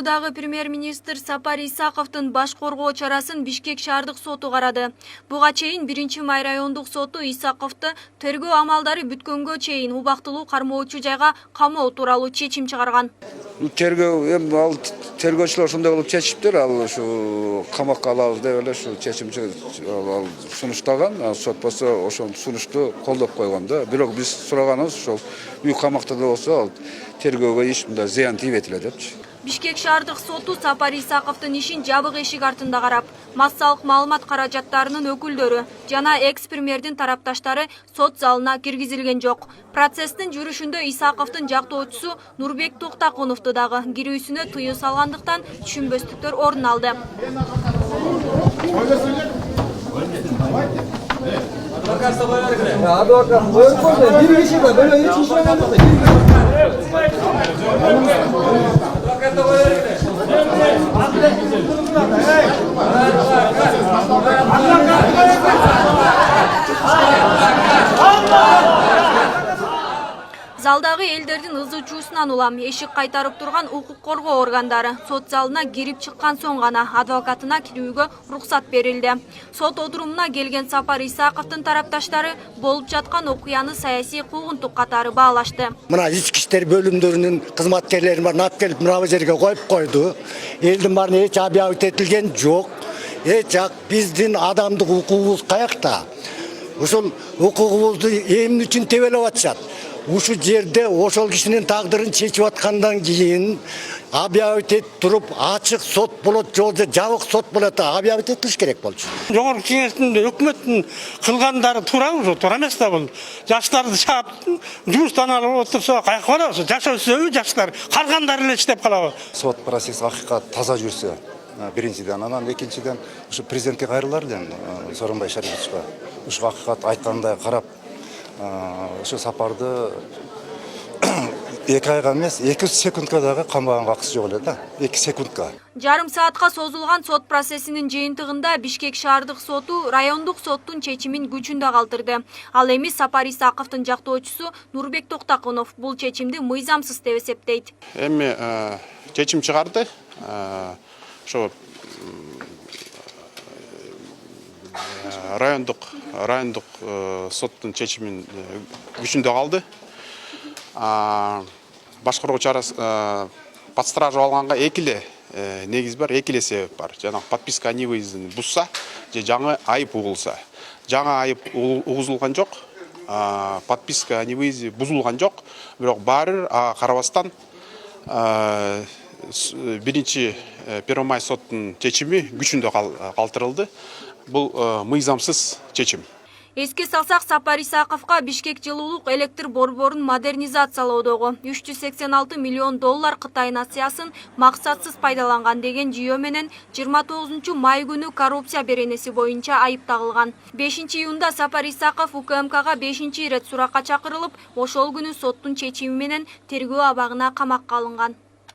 Кыргызстандагы премьер-министр Сапар Исаковдун баш коргоо чарасын Бишкек шаардык соту карады. Буга чейин 1-май райондук соту Исаковду тергөө амалдары бүткөнгө чейин убактылуу кармоочу жайга камоо тууралуу чечим чыгарган. Тергөө эми ал тергөөчүлөр ошондой кылып чечиптир, ал ушу камакка алабыз деп эле ушу чечимчи ал сунуштаган, сот болсо ошол сунушту колдоп койгон да. Бирок биз сураганыбыз ошол үй камакта да болсо ал тергөөгө эч мындай зыян тийбейт эле депчи. Бишкек шаардык соту Сапар Исаковдун ишин жабык эшик артында карап, массалык маалымат каражаттарынын өкүлдөрү жана экс-премьердин тарапташтары сот залына киргизилген жок. Процесстин жүрүшүндө Исаковдун жактоочусу Нурбек Токтакуновду дагы кирүүсүнө тыюу салгандыктан түшүнбөстүктөр орун алды. Залдагы элдердин ызы чуусунан улам эшик кайтарып турган укук коргоо органдары сот залына кирип чыккан соң гана адвокатына кирүүгө уруксат берилди. Сот отурумуна келген Сапар Исаковдун тарапташтары болуп жаткан окуяны саясий куугунтук катары баалашты. Мына ички иштер бөлүмдөрүнүн кызматкерлери барын алып келип мына жерге коюп койду. Элдин баарын эч объявить этилген жок. Эч биздин адамдык укугубуз каякта? Ушул укугубузду эмне үчүн тебелеп атышат? Ушу жерде ошол кишинин тагдырын чечип аткандан кийин объявить этип туруп ачык сот болот, же жабык сот болот, объявить этилиш керек болчу. Жогорку кеңештин өкмөттүн кылгандары туурабы, туура эмес да бул. Жаштарды чаап, жумуштан алып отурса, каяка барабыз? Жашоосу жаштар, калгандары эле иштеп калабы? Сот процесси акыйкат таза жүрсө, биринчиден, анан экинчиден ушу президентке кайрылар элем, Сооронбай Шариповичке. Ушу акыйкат айткандай карап, ушу сапарды 2 айга эмес, 2 секундка дагы камаганга акысы жок эле да. 2 секундка. Жарым саатка созулган сот процессинин жыйынтыгында Бишкек шаардык соту райондук соттун чечимин күчүндө калтырды. Ал эми Сапар Исаковдун жактоочусу Нурбек Токтакунов бул чечимди мыйзамсыз деп эсептейт. Эми чечим чыгарды. Ошо райондук соттун чечимин күчүндө калды. Баш коргоо чарасы под стражу алганга экиле негиз бар, экиле себеп бар. Жана подписка о невыездин бузса, же жаңы айып угулса. Жаңы айып угузулган жок, подписка о невыезде бузулган жок, бирок баары карабастан 1-май соттун чечими күчүндө калтырылды. Бул мыйзамсыз чечим. Эске салсак, Сапар Исаковго Бишкек жылуулук электр борборун модернизациялоодогу 386 миллион доллар Кытай нациясын максатсыз пайдаланган деген жүйө менен 29-май күнү коррупция беренеси боюнча айып тагылган. 5-июнда Сапар Исаков УКМКга 5-ирет суракка чакырылып, ошол күнү соттун чечими менен тергөө абагына камакка алынган.